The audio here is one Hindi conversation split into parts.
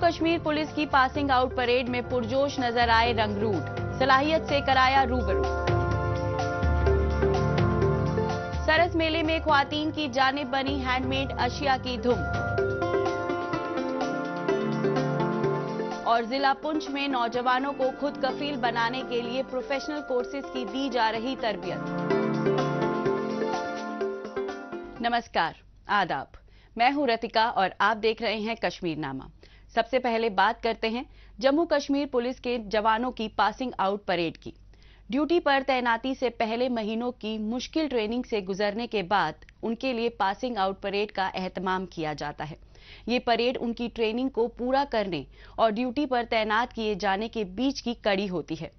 कश्मीर पुलिस की पासिंग आउट परेड में पुरजोश नजर आए रंगरूट, सलाहियत से कराया रूबरू। सरस मेले में ख्वातीन की जानिब बनी हैंडमेड अशिया की धूम। और जिला पुंछ में नौजवानों को खुद कफील बनाने के लिए प्रोफेशनल कोर्सेज की दी जा रही तरबियत। नमस्कार, आदाब। मैं हूं रतिका और आप देख रहे हैं कश्मीरनामा। सबसे पहले बात करते हैं जम्मू कश्मीर पुलिस के जवानों की पासिंग आउट परेड की। ड्यूटी पर तैनाती से पहले महीनों की मुश्किल ट्रेनिंग से गुजरने के बाद उनके लिए पासिंग आउट परेड का एहतमाम किया जाता है। ये परेड उनकी ट्रेनिंग को पूरा करने और ड्यूटी पर तैनात किए जाने के बीच की कड़ी होती है।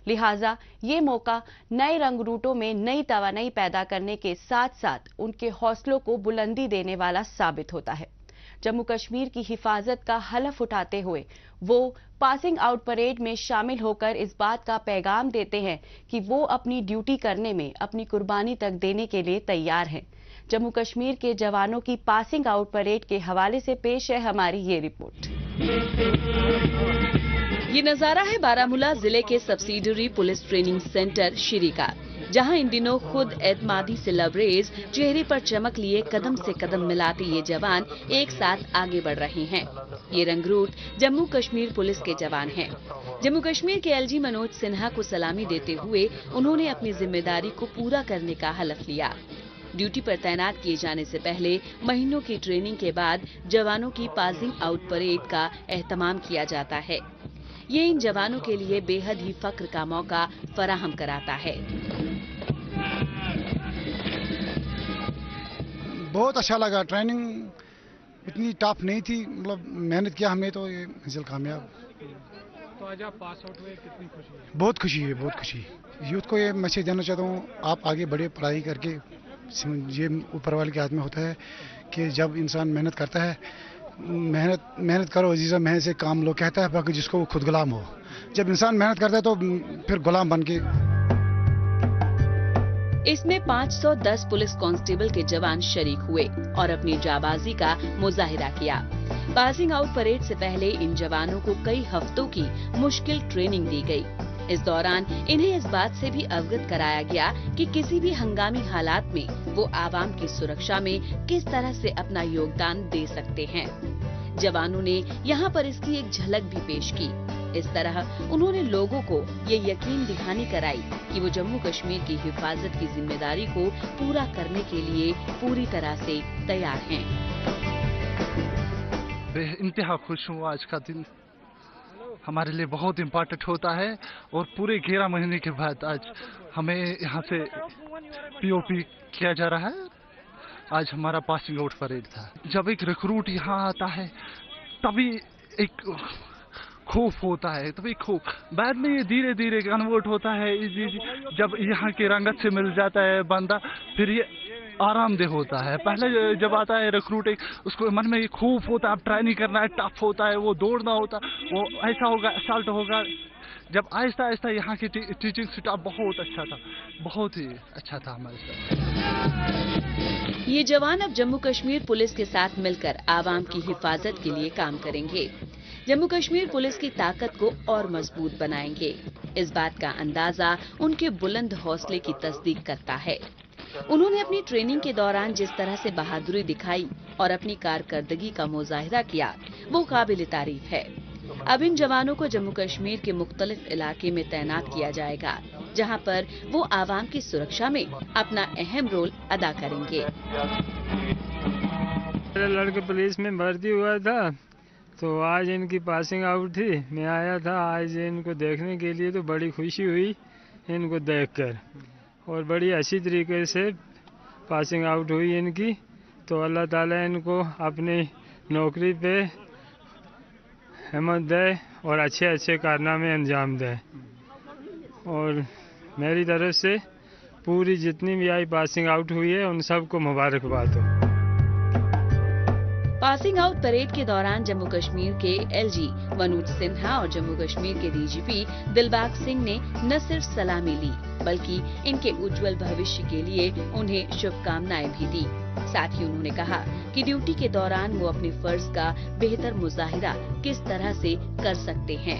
लिहाजा ये मौका नए रंग रूटों में नई तवानाई पैदा करने के साथ साथ उनके हौसलों को बुलंदी देने वाला साबित होता है। जम्मू कश्मीर की हिफाजत का हलफ उठाते हुए वो पासिंग आउट परेड में शामिल होकर इस बात का पैगाम देते हैं कि वो अपनी ड्यूटी करने में अपनी कुर्बानी तक देने के लिए तैयार हैं। जम्मू कश्मीर के जवानों की पासिंग आउट परेड के हवाले से पेश है हमारी ये रिपोर्ट। ये नजारा है बारामूला जिले के subsidiary police training centre Shri का, जहां इन दिनों खुद एतमादी से लबरेज चेहरे पर चमक लिए कदम से कदम मिलाते ये जवान एक साथ आगे बढ़ रहे हैं। ये रंगरूट जम्मू कश्मीर पुलिस के जवान हैं। जम्मू कश्मीर के एलजी मनोज सिन्हा को सलामी देते हुए उन्होंने अपनी जिम्मेदारी को पूरा करने का हलफ लिया। ड्यूटी पर तैनात किए जाने से पहले महीनों की ट्रेनिंग के बाद जवानों की पासिंग आउट परेड का एहतमाम किया जाता है। ये इन जवानों के लिए बेहद ही फक्र का मौका फराहम कराता है। बहुत अच्छा लगा। ट्रेनिंग इतनी टफ नहीं थी, मतलब मेहनत किया हमने तो ये हासिल कामयाब। तो आज आप पास आउट हुए, कितनी खुशी है? बहुत खुशी है, बहुत खुशी। यूथ को ये मैसेज देना चाहता हूँ, आप आगे बढ़े पढ़ाई करके। ये ऊपर वाले के हाथ में होता है कि जब इंसान मेहनत करता है, मेहनत करो अजीजा, मेहनत से काम लो कहता है, बाकी जिसको वो खुद गुलाम हो। जब इंसान मेहनत करता है तो फिर गुलाम बन के। इसमें 510 पुलिस कांस्टेबल के जवान शरीक हुए और अपनी जाबाजी का मुजाहिरा किया। पासिंग आउट परेड से पहले इन जवानों को कई हफ्तों की मुश्किल ट्रेनिंग दी गई। इस दौरान इन्हें इस बात से भी अवगत कराया गया कि किसी भी हंगामी हालात में वो आवाम की सुरक्षा में किस तरह से अपना योगदान दे सकते हैं। जवानों ने यहाँ पर इसकी एक झलक भी पेश की। इस तरह उन्होंने लोगों को ये यकीन दिखानी कराई कि वो जम्मू कश्मीर की हिफाजत की जिम्मेदारी को पूरा करने के लिए पूरी तरह से तैयार हैं। बेइंतहा खुश हूँ। आज का दिन हमारे लिए बहुत इम्पोर्टेंट होता है और पूरे 11 महीने के बाद आज हमें यहाँ से पीओपी किया जा रहा है। आज हमारा पासिंग आउट परेड था। जब एक रिक्रूट यहाँ आता है तभी एक खौफ होता है, तभी खौफ, बाद में ये धीरे धीरे कन्वर्ट होता है। जब यहाँ की रंगत से मिल जाता है बंदा, फिर ये आरामदेह होता है। पहले जब आता है रिक्रूट, उसको मन में ये खौफ होता है, अब ट्रेनिंग करना है, टफ होता है, वो दौड़ना होता, वो ऐसा होगा, असल्ट होगा। जब आहिस्ता आहिस्ता यहाँ की टीचिंग स्टाफ बहुत अच्छा था, बहुत ही अच्छा था हमारे साथ। ये जवान अब जम्मू कश्मीर पुलिस के साथ मिलकर आवाम की हिफाजत के लिए काम करेंगे। जम्मू कश्मीर पुलिस की ताकत को और मजबूत बनाएंगे। इस बात का अंदाजा उनके बुलंद हौसले की तस्दीक करता है। उन्होंने अपनी ट्रेनिंग के दौरान जिस तरह से बहादुरी दिखाई और अपनी कारकर्दगी का मुजाहिरा किया, वो काबिल तारीफ है। अब इन जवानों को जम्मू कश्मीर के मुख्तलिफ इलाके में तैनात किया जाएगा, जहां पर वो आवाम की सुरक्षा में अपना अहम रोल अदा करेंगे। मेरा लड़का पुलिस में भर्ती हुआ था, तो आज इनकी पासिंग आउट थी। मैं आया था आज इनको देखने के लिए, तो बड़ी खुशी हुई इनको देखकर और बड़ी अच्छी तरीके से पासिंग आउट हुई इनकी। तो अल्लाह ताला इनको अपनी नौकरी पे हिम्मत दे और अच्छे अच्छे कारनामे अंजाम दे। और मेरी तरफ से पूरी जितनी भी आई पासिंग आउट हुई है उन सबको मुबारकबाद हो। पासिंग आउट परेड के दौरान जम्मू कश्मीर के एलजी मनोज सिन्हा और जम्मू कश्मीर के डीजीपी दिलबाग सिंह ने न सिर्फ सलामी ली, बल्कि इनके उज्जवल भविष्य के लिए उन्हें शुभकामनाएं भी दी। साथ ही उन्होंने कहा कि ड्यूटी के दौरान वो अपने फर्ज का बेहतर मुजाहिरा किस तरह से कर सकते हैं।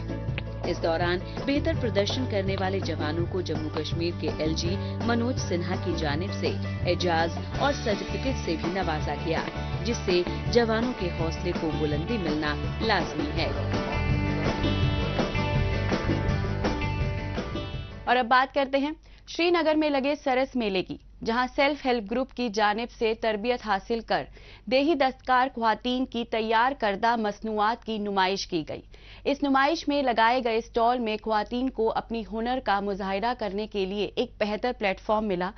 इस दौरान बेहतर प्रदर्शन करने वाले जवानों को जम्मू कश्मीर के एलजी मनोज सिन्हा की जानिब से एजाज और सर्टिफिकेट से भी नवाजा गया, जिससे जवानों के हौसले को बुलंदी मिलना लाजमी है। और अब बात करते हैं श्रीनगर में लगे सरस मेले की, जहां सेल्फ हेल्प ग्रुप की जानिब से तरबियत हासिल कर देही दस्तकार ख्वातीन की तैयार करदा मसनूआत की नुमाइश की गई। इस नुमाइश में लगाए गए स्टॉल में ख्वातीन को अपनी हुनर का मुजाहिरा करने के लिए एक बेहतर प्लेटफॉर्म मिला,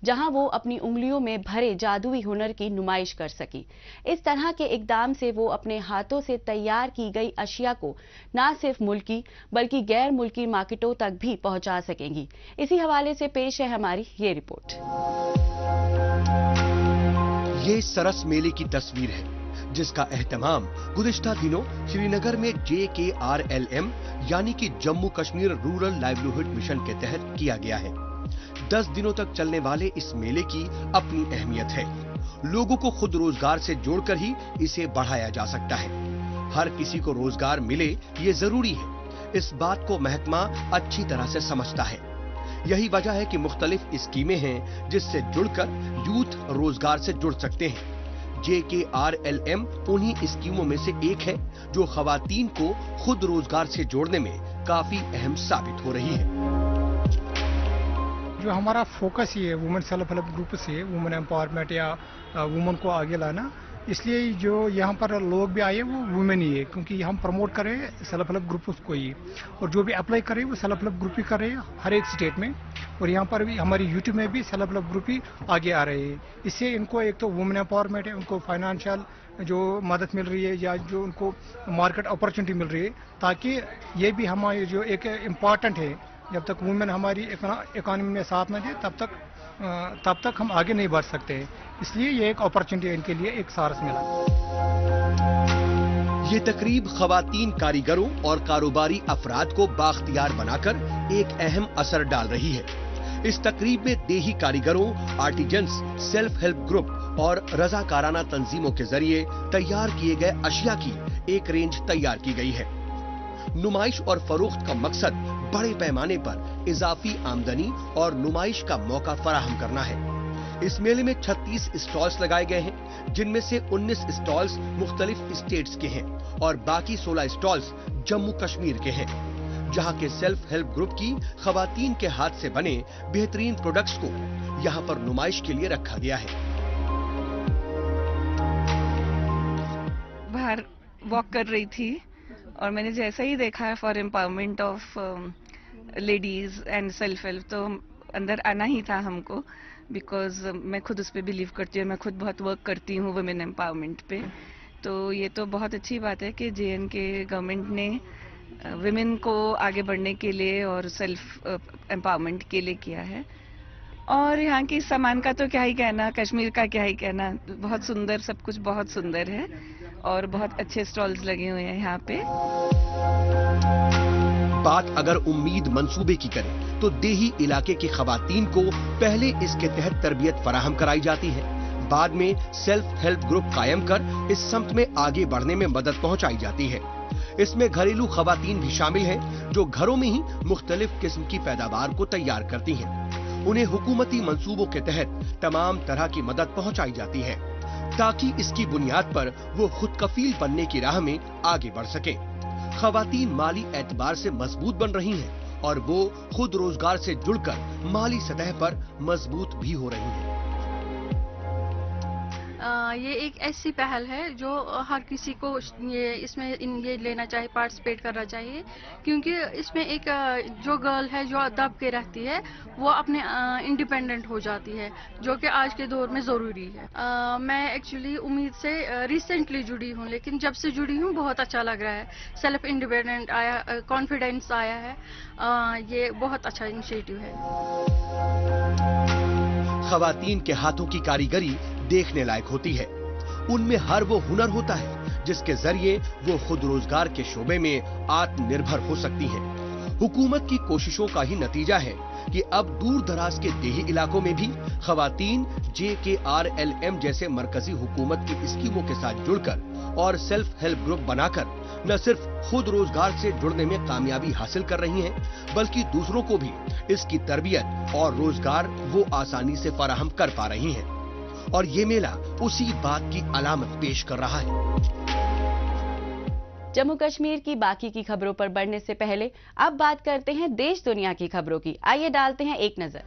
जहां वो अपनी उंगलियों में भरे जादुई हुनर की नुमाइश कर सकी। इस तरह के इकदाम से वो अपने हाथों से तैयार की गई अशिया को न सिर्फ मुल्की बल्कि गैर मुल्की मार्केटों तक भी पहुंचा सकेंगी। इसी हवाले से पेश है हमारी ये रिपोर्ट। ये सरस मेले की तस्वीर है, जिसका एहतमाम गुज़िश्ता दिनों श्रीनगर में JKRLM यानी कि Jammu Kashmir rural livelihood mission के तहत किया गया है। 10 दिनों तक चलने वाले इस मेले की अपनी अहमियत है। लोगों को खुद रोजगार से जोड़कर ही इसे बढ़ाया जा सकता है। हर किसी को रोजगार मिले ये जरूरी है, इस बात को महकमा अच्छी तरह से समझता है। यही वजह है कि मुख्तलिफ स्कीमें हैं जिससे जुड़कर यूथ रोजगार से जुड़ सकते हैं। JKRLM उन्हीं स्कीमों में से एक है जो खवातीन को खुद रोजगार से जोड़ने में काफी अहम साबित हो रही है। जो हमारा फोकस ही है वुमेन सेल्फ हेल्प ग्रुप से वुमेन एम्पावरमेंट या वुमेन को आगे लाना, इसलिए जो यहाँ पर लोग भी आए वो वुमेन ही है, क्योंकि हम प्रमोट कर रहे हैं सेल्फ हेल्प ग्रुप को ही, और जो भी अप्लाई कर रहे हैं वो सेल्फ हेल्प ग्रुप ही कर रहे हैं हर एक स्टेट में। और यहाँ पर भी हमारी यूटी में भी सेल्फ हेल्प ग्रुप ही आगे आ रहे हैं। इससे इनको एक तो वुमेन एम्पावरमेंट है, उनको फाइनेंशियल जो मदद मिल रही है या जो उनको मार्केट अपॉर्चुनिटी मिल रही है, ताकि ये भी हमारे जो एक इम्पॉर्टेंट है, जब तक वुमेन हमारी इकोनॉमी में साथ में दे तब तक हम आगे नहीं बढ़ सकते हैं। इसलिए ये एक अपॉर्चुनिटी इनके लिए एक सारस मिला। ये तकरीब खवातीन कारीगरों और कारोबारी अफराद को बाख्तियार बनाकर एक अहम असर डाल रही है। इस तकरीब में देही कारीगरों, आर्टिजन्स, सेल्फ हेल्प ग्रुप और रजाकाराना तंजीमों के जरिए तैयार किए गए अशिया की एक रेंज तैयार की गई है। नुमाइश और फरोख्त का मकसद बड़े पैमाने पर इजाफी आमदनी और नुमाइश का मौका फराहम करना है। इस मेले में 36 स्टॉल्स लगाए गए हैं, जिनमें से 19 स्टॉल्स मुख्तलिफ स्टेट्स के हैं और बाकी 16 स्टॉल्स जम्मू कश्मीर के हैं, जहां के सेल्फ हेल्प ग्रुप की खवातीन के हाथ से बने बेहतरीन प्रोडक्ट्स को यहां पर नुमाइश के लिए रखा गया है। बाहर वॉक कर रही थी और मैंने जैसा ही देखा for empowerment of ladies and self help, तो अंदर आना ही था हमको, बिकॉज मैं खुद उस पर बिलीव करती हूँ। मैं खुद बहुत वर्क करती हूँ वुमेन एम्पावरमेंट पे, तो ये तो बहुत अच्छी बात है कि JNK गवर्नमेंट ने वुमेन को आगे बढ़ने के लिए और सेल्फ एम्पावरमेंट के लिए किया है। और यहाँ की सामान का तो क्या ही कहना, कश्मीर का क्या ही कहना, बहुत सुंदर, सब कुछ बहुत सुंदर है और बहुत अच्छे स्टॉल्स लगे हुए हैं यहाँ पे। बात अगर उम्मीद मंसूबे की करें तो देही इलाके की खवातीन को पहले इसके तहत तरबियत फराहम कराई जाती है, बाद में सेल्फ हेल्प ग्रुप कायम कर इस समत में आगे बढ़ने में मदद पहुंचाई जाती है। इसमें घरेलू खवातीन भी शामिल हैं जो घरों में ही मुख्तलिफ किस्म की पैदावार को तैयार करती हैं। उन्हें हुकूमती मंसूबों के तहत तमाम तरह की मदद पहुंचाई जाती है ताकि इसकी बुनियाद पर वो खुद कफील बनने की राह में आगे बढ़ सके। खवातीन माली एतबार से मजबूत बन रही हैं और वो खुद रोजगार से जुड़कर माली सतह पर मजबूत भी हो रही हैं। ये एक ऐसी पहल है जो हर किसी को ये लेना चाहिए, पार्टिसिपेट करना चाहिए, क्योंकि इसमें एक जो गर्ल है जो दब के रहती है वो अपने इंडिपेंडेंट हो जाती है, जो कि आज के दौर में ज़रूरी है। मैं एक्चुअली उम्मीद से रिसेंटली जुड़ी हूँ, लेकिन जब से जुड़ी हूँ बहुत अच्छा लग रहा है। सेल्फ इंडिपेंडेंट आया, कॉन्फिडेंस आया है, ये बहुत अच्छा इनिशिएटिव है। खवातीन के हाथों की कारीगरी देखने लायक होती है। उनमें हर वो हुनर होता है जिसके जरिए वो खुद रोजगार के शोबे में आत्मनिर्भर हो सकती हैं। हुकूमत की कोशिशों का ही नतीजा है कि अब दूर दराज के देही इलाकों में भी खवातीन JKRLM जैसे मरकजी हुकूमत की स्कीमों के साथ जुड़कर और सेल्फ हेल्प ग्रुप बनाकर न सिर्फ खुद रोजगार से जुड़ने में कामयाबी हासिल कर रही हैं, बल्कि दूसरों को भी इसकी तरबियत और रोजगार वो आसानी से फराहम कर पा रही हैं। और ये मेला उसी बात की अलामत पेश कर रहा है। जम्मू कश्मीर की बाकी की खबरों पर बढ़ने से पहले अब बात करते हैं देश दुनिया की खबरों की। आइए डालते हैं एक नजर।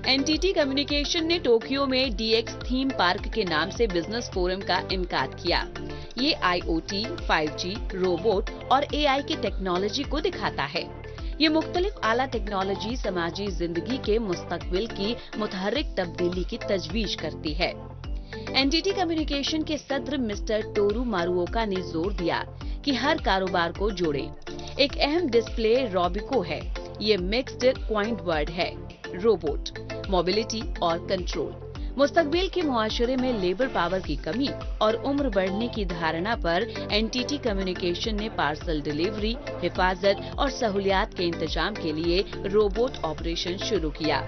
एनटीटी कम्युनिकेशन ने टोक्यो में DX थीम पार्क के नाम से बिजनेस फोरम का इनकार किया। ये IoT, 5G, रोबोट और AI की टेक्नोलॉजी को दिखाता है। ये मुख्तलिफ आला टेक्नोलॉजी समाजी जिंदगी के मुस्तकबिल की मुतहर्रिक तब्दीली की तजवीज करती है। एनटीटी कम्युनिकेशन के सदर मिस्टर टोरू मारुओका ने जोर दिया कि हर कारोबार को जोड़े। एक अहम डिस्प्ले रोबिको है। ये मिक्स्ड क्वाइंट वर्ड है। रोबोट, मोबिलिटी और कंट्रोल। मुस्तकबिल के मुआशरे में लेबर पावर की कमी और उम्र बढ़ने की धारणा पर एनटीटी कम्युनिकेशन ने पार्सल डिलीवरी, हिफाजत और सहूलियात के इंतजाम के लिए रोबोट ऑपरेशन शुरू किया।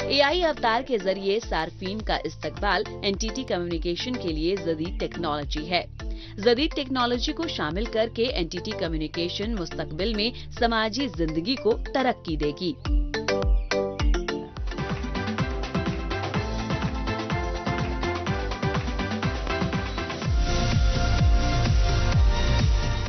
AI अवतार के जरिए सार्फिन का इस्तकबाल एनटीटी कम्युनिकेशन के लिए जदीद टेक्नोलॉजी है। जदीद टेक्नोलॉजी को शामिल करके एनटीटी कम्युनिकेशन मुस्तकबिल में समाजी जिंदगी को तरक्की देगी।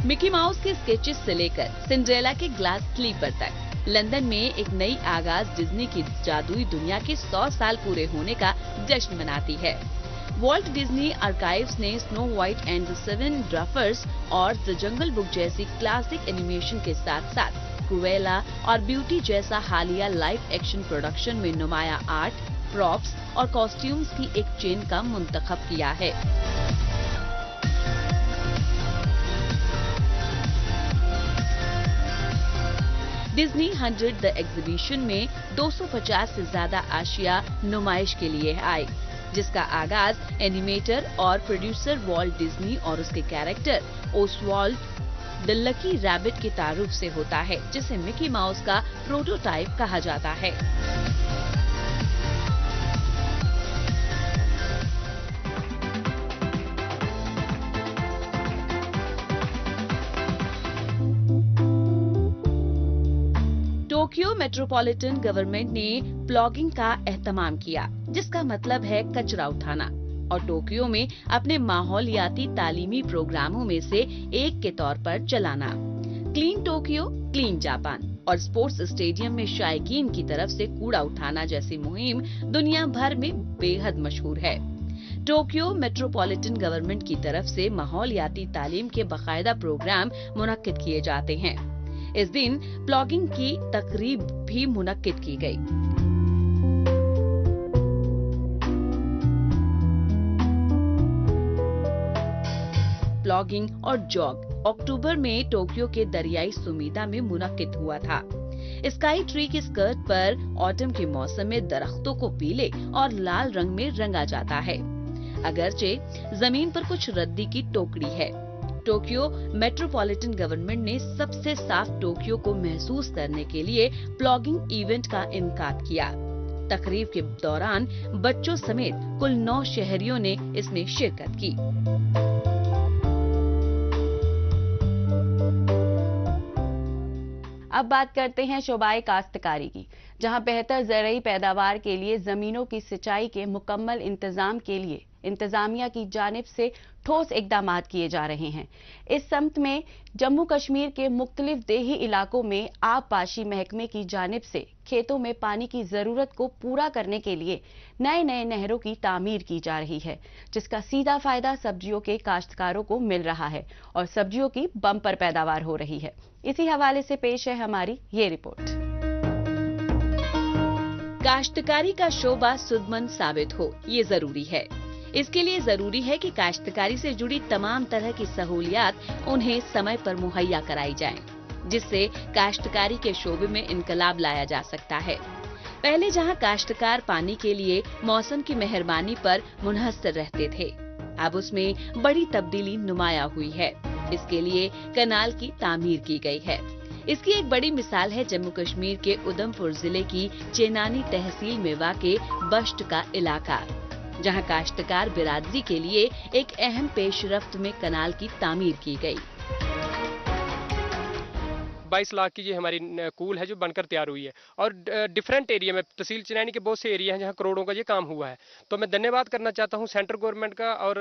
मिकी माउस के स्केचेस से लेकर सिंड्रेला के ग्लास स्लीपर तक लंदन में एक नई आगाज डिज्नी की जादुई दुनिया के 100 साल पूरे होने का जश्न मनाती है। वॉल्ट डिज्नी आर्काइव्स ने snow white and the 7 dwarfs और द जंगल बुक जैसी क्लासिक एनिमेशन के साथ साथ क्रूएला और ब्यूटी जैसा हालिया लाइव एक्शन प्रोडक्शन में नुमाया आर्ट, प्रॉप्स और कॉस्ट्यूम्स की एक चेन का मुंतखब किया है। डिज्नी 100 द एग्जीबिशन में 250 से ज्यादा आशिया नुमाइश के लिए आए, जिसका आगाज एनिमेटर और प्रोड्यूसर वॉल्ट डिज्नी और उसके character Oswald the lucky rabbit के तारुफ से होता है, जिसे मिकी माउस का प्रोटोटाइप कहा जाता है। टोक्यो मेट्रोपॉलिटन गवर्नमेंट ने प्लॉगिंग का एहतमाम किया, जिसका मतलब है कचरा उठाना, और टोक्यो में अपने माहौलियाती तालीमी प्रोग्रामों में से एक के तौर पर चलाना। क्लीन टोक्यो, क्लीन जापान और स्पोर्ट्स स्टेडियम में शायकीन की तरफ से कूड़ा उठाना जैसी मुहिम दुनिया भर में बेहद मशहूर है। टोक्यो मेट्रोपॉलिटन गवर्नमेंट की तरफ से माहौलियाती तालीम के बाकायदा प्रोग्राम मुनक्किद किए जाते हैं। इस दिन प्लॉगिंग की तकरीब भी मुनक्किद की गई। प्लॉगिंग और जॉग अक्टूबर में टोक्यो के दरियाई सुमीदा में मुनक्किद हुआ था। स्काई ट्री की स्कर्ट पर ऑटम के मौसम में दरख्तों को पीले और लाल रंग में रंगा जाता है। अगरचे जमीन पर कुछ रद्दी की टोकरी है। टोक्यो मेट्रोपॉलिटन गवर्नमेंट ने सबसे साफ टोक्यो को महसूस करने के लिए प्लॉगिंग इवेंट का इनकाद किया। तकरीब के दौरान बच्चों समेत कुल 9 शहरियों ने इसमें शिरकत की। अब बात करते हैं शोबाए काश्तकारी की, जहां बेहतर ज़रई पैदावार के लिए जमीनों की सिंचाई के मुकम्मल इंतजाम के लिए इंतजामिया की जानिब से ठोस इकदामात किए जा रहे हैं। इस सम्त में जम्मू कश्मीर के मुख्तलिफ देही इलाकों में आबपाशी महकमे की जानिब से खेतों में पानी की जरूरत को पूरा करने के लिए नए नए नहरों की तामीर की जा रही है, जिसका सीधा फायदा सब्जियों के काश्तकारों को मिल रहा है और सब्जियों की बम्पर पैदावार हो रही है। इसी हवाले से पेश है हमारी ये रिपोर्ट। काश्तकारी का शोबा सुदमंद साबित हो, ये जरूरी है। इसके लिए जरूरी है कि काश्तकारी से जुड़ी तमाम तरह की सहूलियात उन्हें समय पर मुहैया कराई जाएं, जिससे काश्तकारी के शोबे में इनकलाब लाया जा सकता है। पहले जहां काश्तकार पानी के लिए मौसम की मेहरबानी पर मुनहसर रहते थे, अब उसमें बड़ी तब्दीली नुमाया हुई है। इसके लिए कनाल की तामीर की गई है। इसकी एक बड़ी मिसाल है जम्मू कश्मीर के उधमपुर जिले की चेनानी तहसील में वाक़े बश्त का इलाका, जहां काश्तकार बिरादरी के लिए एक अहम पेशरफ्त में कनाल की तामीर की गई। 22 लाख की ये हमारी कूल है जो बनकर तैयार हुई है और डिफरेंट एरिया में तहसील चनैनी के बहुत से एरिया हैं जहां करोड़ों का ये काम हुआ है। तो मैं धन्यवाद करना चाहता हूं सेंट्रल गवर्नमेंट का और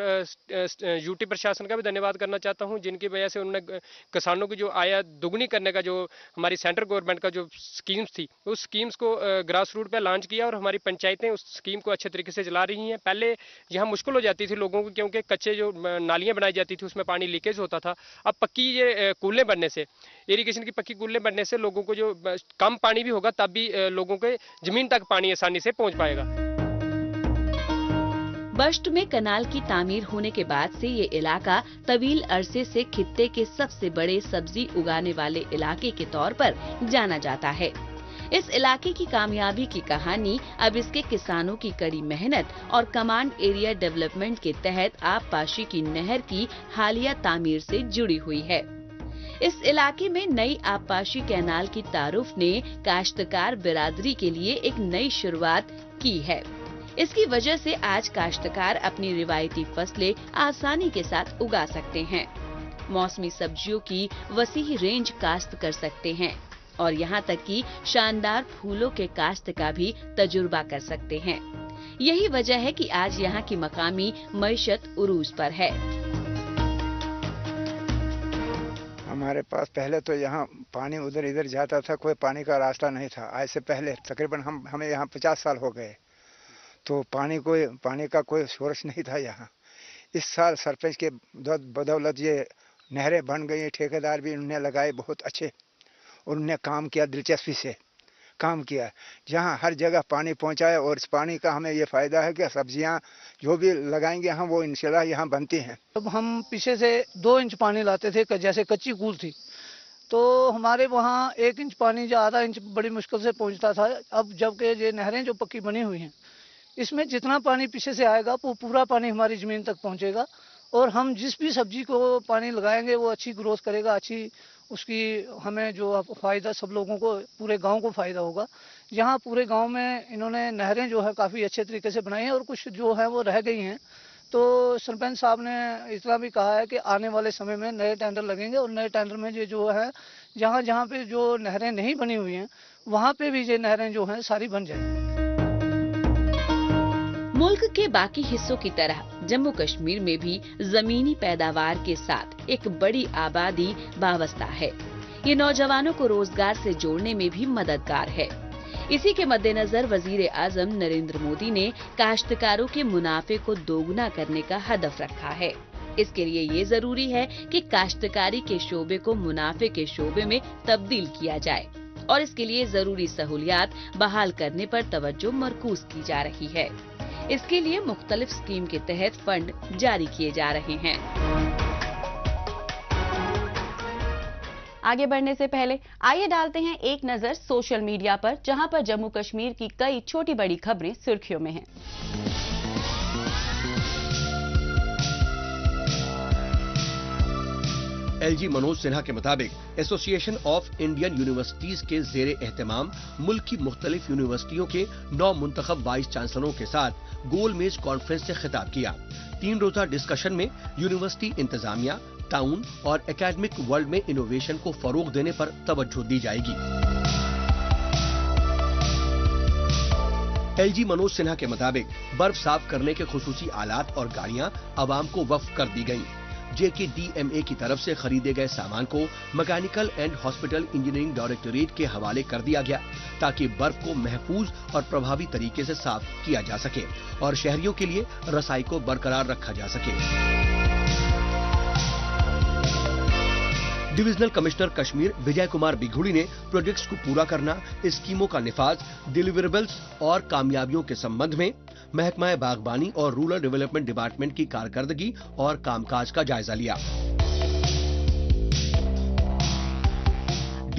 यूटी प्रशासन का भी धन्यवाद करना चाहता हूं, जिनकी वजह से उन्होंने किसानों की जो आय दुगनी करने का जो हमारी सेंट्रल गवर्नमेंट का जो स्कीम्स थी उस स्कीम्स को ग्रास रूट पर लॉन्च किया और हमारी पंचायतें उस स्कीम को अच्छे तरीके से चला रही हैं। पहले यहाँ मुश्किल हो जाती थी लोगों को, क्योंकि कच्चे जो नालियाँ बनाई जाती थी उसमें पानी लीकेज होता था। अब पक्की ये कूलें बनने से, इरिगेशन की पक्की कूलें बनने से लोगों को जो कम पानी भी होगा तब भी लोगों के जमीन तक पानी आसानी से पहुंच पाएगा। बश्त में कनाल की तामीर होने के बाद से ये इलाका तवील अरसे से खित्ते के सबसे बड़े सब्जी उगाने वाले इलाके के तौर पर जाना जाता है। इस इलाके की कामयाबी की कहानी अब इसके किसानों की कड़ी मेहनत और कमांड एरिया डेवलपमेंट के तहत आबपाशी की नहर की हालिया तामीर से जुड़ी हुई है। इस इलाके में नई आबपाशी कैनाल की तारुफ ने काश्तकार बिरादरी के लिए एक नई शुरुआत की है। इसकी वजह से आज काश्तकार अपनी रिवायती फसलें आसानी के साथ उगा सकते हैं, मौसमी सब्जियों की वसीह रेंज काश्त कर सकते हैं और यहाँ तक कि शानदार फूलों के काश्त का भी तजुर्बा कर सकते हैं। यही वजह है कि आज यहाँ की मकामी मईशत उरूज पर है। हमारे पास पहले तो यहाँ पानी उधर इधर जाता था, कोई पानी का रास्ता नहीं था। आज से पहले तकरीबन हमें यहाँ 50 साल हो गए, तो पानी का कोई सोर्स नहीं था यहाँ। इस साल सरपंच के बदौलत ये नहरें बन गई, ठेकेदार भी उन्होंने लगाए बहुत अच्छे, उन्होंने काम किया, दिलचस्पी से काम किया, जहाँ हर जगह पानी पहुँचाया। और इस पानी का हमें ये फ़ायदा है कि सब्जियाँ जो भी लगाएंगे हम वो इंशाल्लाह यहाँ बनती हैं। अब हम पीछे से 2 इंच पानी लाते थे, जैसे कच्ची कूल थी, तो हमारे वहाँ 1 इंच पानी या आधा इंच बड़ी मुश्किल से पहुँचता था। अब जबकि ये नहरें जो पक्की बनी हुई हैं, इसमें जितना पानी पीछे से आएगा वो पूरा पानी हमारी ज़मीन तक पहुँचेगा और हम जिस भी सब्जी को पानी लगाएंगे वो अच्छी ग्रोथ करेगा, अच्छी उसकी हमें जो फ़ायदा सब लोगों को, पूरे गांव को फ़ायदा होगा। यहाँ पूरे गांव में इन्होंने नहरें जो है काफ़ी अच्छे तरीके से बनाई हैं और कुछ जो है वो रह गई हैं। तो सरपंच साहब ने इतना भी कहा है कि आने वाले समय में नए टेंडर लगेंगे और नए टेंडर में ये जो है जहाँ जहाँ पे जो नहरें नहीं बनी हुई हैं वहाँ पे भी ये नहरें जो हैं सारी बन जाएंगी। मुल्क के बाकी हिस्सों की तरह जम्मू कश्मीर में भी जमीनी पैदावार के साथ एक बड़ी आबादी वाबस्ता है। ये नौजवानों को रोजगार से जोड़ने में भी मददगार है। इसी के मद्देनजर वजीर आजम नरेंद्र मोदी ने काश्तकारों के मुनाफे को दोगुना करने का हदफ रखा है। इसके लिए ये जरूरी है कि काश्तकारी के शोबे को मुनाफे के शोबे में तब्दील किया जाए और इसके लिए जरूरी सहूलियात बहाल करने पर तवज्जो मरकूज की जा रही है। इसके लिए मुख्तलिफ स्कीम के तहत फंड जारी किए जा रहे हैं। आगे बढ़ने से पहले आइए डालते हैं एक नजर सोशल मीडिया पर, जहां पर जम्मू कश्मीर की कई छोटी बड़ी खबरें सुर्खियों में हैं। एलजी मनोज सिन्हा के मुताबिक एसोसिएशन ऑफ इंडियन यूनिवर्सिटीज के जेरे एहतमाम मुल्क की मुख्तलिफ यूनिवर्सिटियों के 9 मुंतखब वाइस चांसलरों के साथ गोल मेज कॉन्फ्रेंस से खिताब किया। 3 रोजा डिस्कशन में यूनिवर्सिटी इंतजामिया, टाउन और एकेडमिक वर्ल्ड में इनोवेशन को फरोग देने पर तवज्जो दी जाएगी। एलजी मनोज सिन्हा के मुताबिक बर्फ साफ करने के खुसूसी आलात और गाड़ियां अवाम को वक्फ कर दी गयी। JKDMA की तरफ से खरीदे गए सामान को mechanical and hospital engineering directorate के हवाले कर दिया गया ताकि बर्फ को महफूज और प्रभावी तरीके से साफ किया जा सके और शहरियों के लिए रसाई को बरकरार रखा जा सके। डिविजनल कमिश्नर कश्मीर विजय कुमार बिघुड़ी ने प्रोजेक्ट्स को पूरा करना, स्कीमों का निफाज, डिलीवरेबल्स और कामयाबियों के संबंध में महकमा बागबानी और रूरल डेवलपमेंट डिपार्टमेंट की कारकर्दगी और कामकाज का जायजा लिया।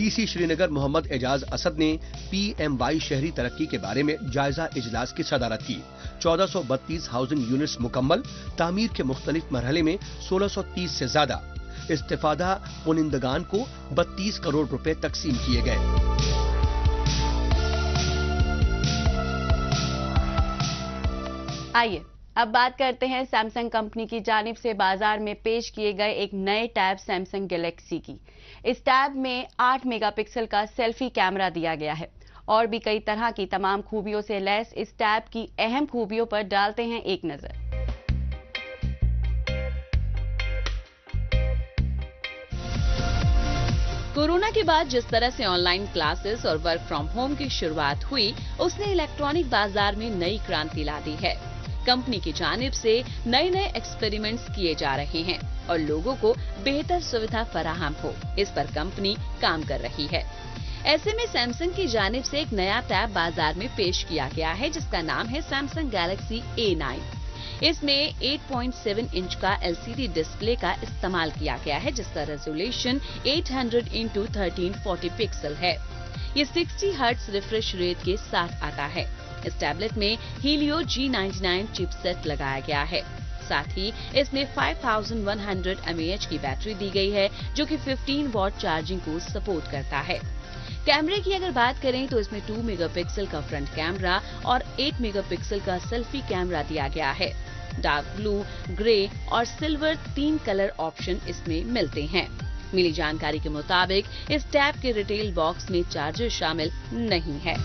डीसी श्रीनगर मोहम्मद एजाज असद ने PMY शहरी तरक्की के बारे में जायजा इजलास की सदारत की। 1432 हाउसिंग यूनिट्स मुकम्मल, तामीर के मुख्तलिफ मरहले में 1630 से ज्यादा। इस्तेफादा पुनिंदगान को 32 करोड़ रुपए तकसीम किए गए। आइए अब बात करते हैं सैमसंग कंपनी की जानिब से बाजार में पेश किए गए एक नए टैब सैमसंग गैलेक्सी की। इस टैब में 8 मेगापिक्सल का सेल्फी कैमरा दिया गया है और भी कई तरह की तमाम खूबियों से लैस इस टैब की अहम खूबियों पर डालते हैं एक नजर। कोरोना के बाद जिस तरह से ऑनलाइन क्लासेस और वर्क फ्रॉम होम की शुरुआत हुई, उसने इलेक्ट्रॉनिक बाजार में नई क्रांति ला दी है। कंपनी की जानिब से नए एक्सपेरिमेंट्स किए जा रहे हैं और लोगों को बेहतर सुविधा फराहम हो, इस पर कंपनी काम कर रही है। ऐसे में सैमसंग की जानिब से एक नया टैब बाजार में पेश किया गया है, जिसका नाम है सैमसंग गैलेक्सी A9। इसमें 8.7 इंच का LCD डिस्प्ले का इस्तेमाल किया गया है, जिसका रेजोल्यूशन 800x1340 पिक्सल है। ये 60 हर्ट्ज रिफ्रेश रेट के साथ आता है। इस टैबलेट में Helio G99 चिपसेट लगाया गया है। साथ ही इसमें 5100 mAh की बैटरी दी गई है, जो कि 15 वॉट चार्जिंग को सपोर्ट करता है। कैमरे की अगर बात करें तो इसमें 2 मेगापिक्सल का फ्रंट कैमरा और 8 मेगापिक्सल का सेल्फी कैमरा दिया गया है। डार्क ब्लू, ग्रे और सिल्वर 3 कलर ऑप्शन इसमें मिलते हैं। मिली जानकारी के मुताबिक इस टैब के रिटेल बॉक्स में चार्जर शामिल नहीं है।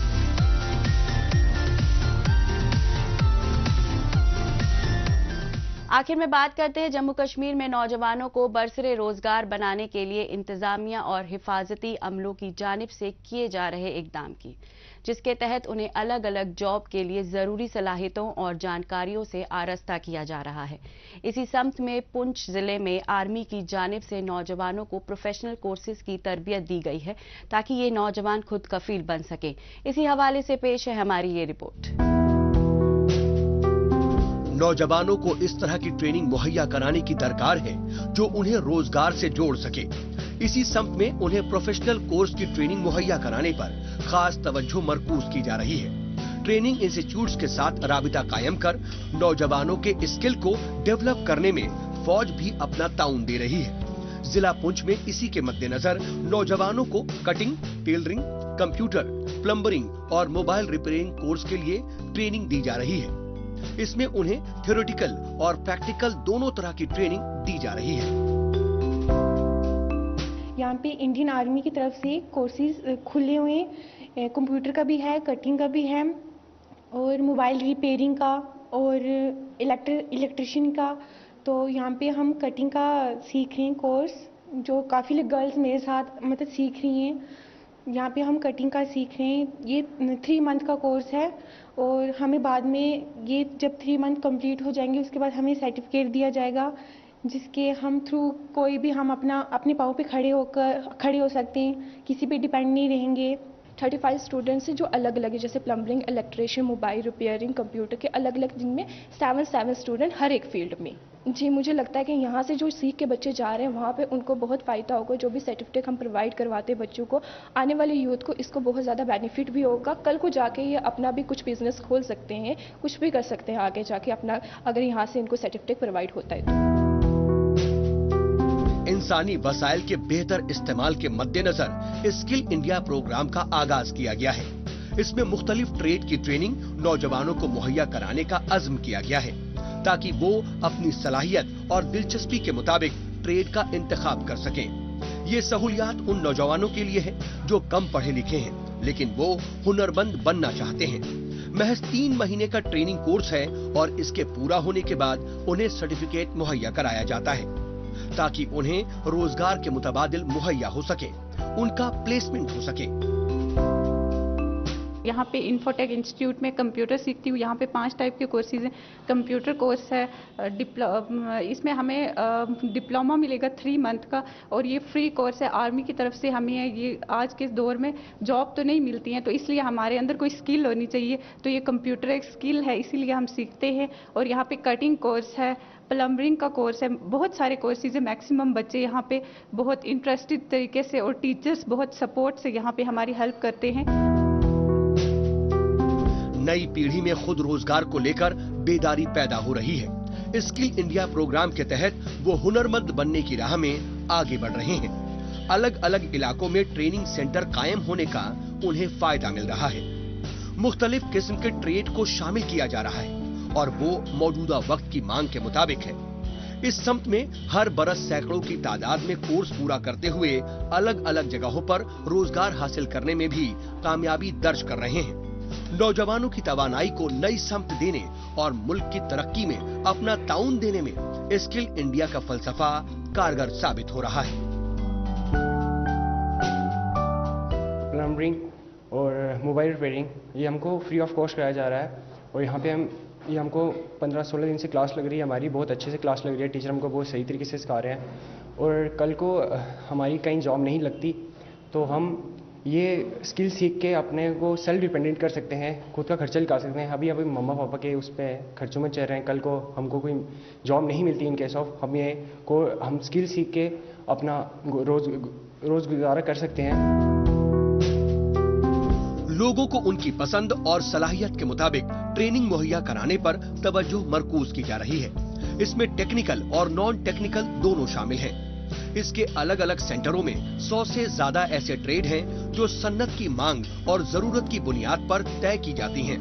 आखिर में बात करते हैं जम्मू कश्मीर में नौजवानों को बरसरे रोजगार बनाने के लिए इंतजामिया और हिफाजती अमलों की जानिब से किए जा रहे इकदाम की, जिसके तहत उन्हें अलग अलग जॉब के लिए जरूरी सलाहियतों और जानकारियों से आरास्ता किया जा रहा है। इसी समत में पुंछ जिले में आर्मी की जानिब से नौजवानों को प्रोफेशनल कोर्सेज की तरबियत दी गई है, ताकि ये नौजवान खुद कफील बन सके। इसी हवाले से पेश है हमारी ये रिपोर्ट। नौजवानों को इस तरह की ट्रेनिंग मुहैया कराने की दरकार है जो उन्हें रोजगार से जोड़ सके। इसी समत में उन्हें प्रोफेशनल कोर्स की ट्रेनिंग मुहैया कराने पर खास तवज्जो मरकूज की जा रही है। ट्रेनिंग इंस्टीट्यूट्स के साथ राबिता कायम कर नौजवानों के स्किल को डेवलप करने में फौज भी अपना ताउन दे रही है। जिला पुंछ में इसी के मद्देनजर नौजवानों को कटिंग, टेलरिंग, कंप्यूटर, प्लम्बरिंग और मोबाइल रिपेयरिंग कोर्स के लिए ट्रेनिंग दी जा रही है। इसमें उन्हें थ्योरेटिकल और प्रैक्टिकल दोनों तरह की ट्रेनिंग दी जा रही है। यहाँ पे इंडियन आर्मी की तरफ से कोर्सेज खुले हुए हैं, कंप्यूटर का भी है, कटिंग का भी है और मोबाइल रिपेयरिंग का और इलेक्ट्रिशियन का। तो यहाँ पे हम कटिंग का सीख रहे हैं कोर्स, जो काफ़ी गर्ल्स मेरे साथ मतलब सीख रही हैं। यहाँ पे हम कटिंग का सीख रहे हैं। ये 3 मंथ का कोर्स है और हमें बाद में ये जब 3 मंथ कंप्लीट हो जाएंगे उसके बाद हमें सर्टिफिकेट दिया जाएगा, जिसके हम थ्रू कोई भी हम अपने पाँव पे खड़े हो सकते हैं, किसी पे डिपेंड नहीं रहेंगे। 35 स्टूडेंट्स हैं जो अलग अलग है, जैसे plumbing, electrician, mobile repairing, computer के अलग अलग, जिनमें 7 स्टूडेंट हर एक फील्ड में। जी मुझे लगता है कि यहाँ से जो सीख के बच्चे जा रहे हैं वहाँ पे उनको बहुत फ़ायदा होगा। जो भी सर्टिफिकेट हम प्रोवाइड करवाते हैं बच्चों को, आने वाले यूथ को इसको बहुत ज़्यादा बेनिफिट भी होगा। कल को जाके ये अपना भी कुछ बिजनेस खोल सकते हैं, कुछ भी कर सकते हैं आगे जाके अपना, अगर यहाँ से इनको सर्टिफिकेट प्रोवाइड होता है तो। इंसानी वसाइल के बेहतर इस्तेमाल के मद्देनजर स्किल इंडिया प्रोग्राम का आगाज किया गया है। इसमें मुख्तलिफ ट्रेड की ट्रेनिंग नौजवानों को मुहैया कराने का अज़्म किया गया है, ताकि वो अपनी सलाहियत और दिलचस्पी के मुताबिक ट्रेड का इंतखाब कर सकें। ये सहूलियात उन नौजवानों के लिए है जो कम पढ़े लिखे हैं लेकिन वो हुनरमंद बनना चाहते हैं। महज 3 महीने का ट्रेनिंग कोर्स है और इसके पूरा होने के बाद उन्हें सर्टिफिकेट मुहैया कराया जाता है, ताकि उन्हें रोजगार के मुतबादिल मुहैया हो सके, उनका प्लेसमेंट हो सके। यहाँ पे इन्फोटेक इंस्टीट्यूट में कंप्यूटर सीखती हूँ। यहाँ पे 5 टाइप के कोर्सेज हैं। कंप्यूटर कोर्स है, इसमें हमें डिप्लोमा मिलेगा 3 मंथ का और ये फ्री कोर्स है। आर्मी की तरफ से हमें ये आज के दौर में जॉब तो नहीं मिलती है, तो इसलिए हमारे अंदर कोई स्किल होनी चाहिए, तो ये कंप्यूटर एक स्किल है, इसीलिए हम सीखते हैं। और यहाँ पे कटिंग कोर्स है, प्लम्बरिंग का कोर्स है, बहुत सारे कोर्सेज है। मैक्सिमम बच्चे यहाँ पे बहुत इंटरेस्टेड तरीके से और टीचर्स बहुत सपोर्ट से यहाँ पे हमारी हेल्प करते हैं। नई पीढ़ी में खुद रोजगार को लेकर बेदारी पैदा हो रही है। स्किल इंडिया प्रोग्राम के तहत वो हुनरमंद बनने की राह में आगे बढ़ रहे हैं। अलग अलग इलाकों में ट्रेनिंग सेंटर कायम होने का उन्हें फायदा मिल रहा है। मुख्तलिफ किस्म के ट्रेड को शामिल किया जा रहा है और वो मौजूदा वक्त की मांग के मुताबिक है। इस समत में हर बरस सैकड़ों की तादाद में कोर्स पूरा करते हुए अलग अलग जगहों पर रोजगार हासिल करने में भी कामयाबी दर्ज कर रहे हैं। नौजवानों की तवानाई को नई समत देने और मुल्क की तरक्की में अपना ताउन देने में स्किल इंडिया का फलसफा कारगर साबित हो रहा है। प्लम्बरिंग और मोबाइल रिपेयरिंग ये हमको फ्री ऑफ कॉस्ट कराया जा रहा है और यहाँ पे ये हमको 15-16 दिन से क्लास लग रही है। हमारी बहुत अच्छे से क्लास लग रही है, टीचर हमको बहुत सही तरीके से सिखा रहे हैं और कल को हमारी कहीं जॉब नहीं लगती तो हम ये स्किल सीख के अपने को सेल्फ डिपेंडेंट कर सकते हैं, खुद का खर्चा निकाल सकते हैं। अभी मम्मा पापा के उस पर खर्चों में चल रहे हैं, कल को हमको कोई जॉब नहीं मिलती इन केस ऑफ हम स्किल सीख के अपना रोज गुजारा कर सकते हैं। लोगों को उनकी पसंद और सलाहियत के मुताबिक ट्रेनिंग मुहैया कराने पर तवज्जो मरकूज की जा रही है। इसमें टेक्निकल और नॉन टेक्निकल दोनों शामिल हैं। इसके अलग अलग सेंटरों में 100 से ज्यादा ऐसे ट्रेड हैं जो सन्नत की मांग और जरूरत की बुनियाद पर तय की जाती हैं।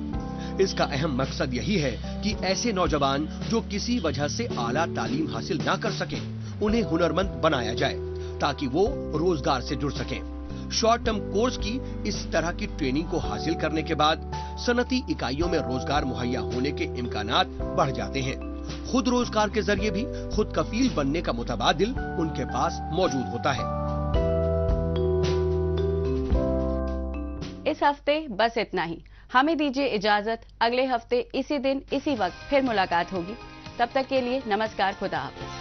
इसका अहम मकसद यही है कि ऐसे नौजवान जो किसी वजह से आला तालीम हासिल ना कर सकें, उन्हें हुनरमंद बनाया जाए ताकि वो रोजगार से जुड़ सकें। शॉर्ट टर्म कोर्स की इस तरह की ट्रेनिंग को हासिल करने के बाद सनती इकाइयों में रोजगार मुहैया होने के इम्कानात बढ़ जाते हैं। खुद रोजगार के जरिए भी खुद कफील बनने का मुतबादिल उनके पास मौजूद होता है। इस हफ्ते बस इतना ही। हमें दीजिए इजाजत। अगले हफ्ते इसी दिन इसी वक्त फिर मुलाकात होगी। तब तक के लिए नमस्कार, खुदा हाफिज।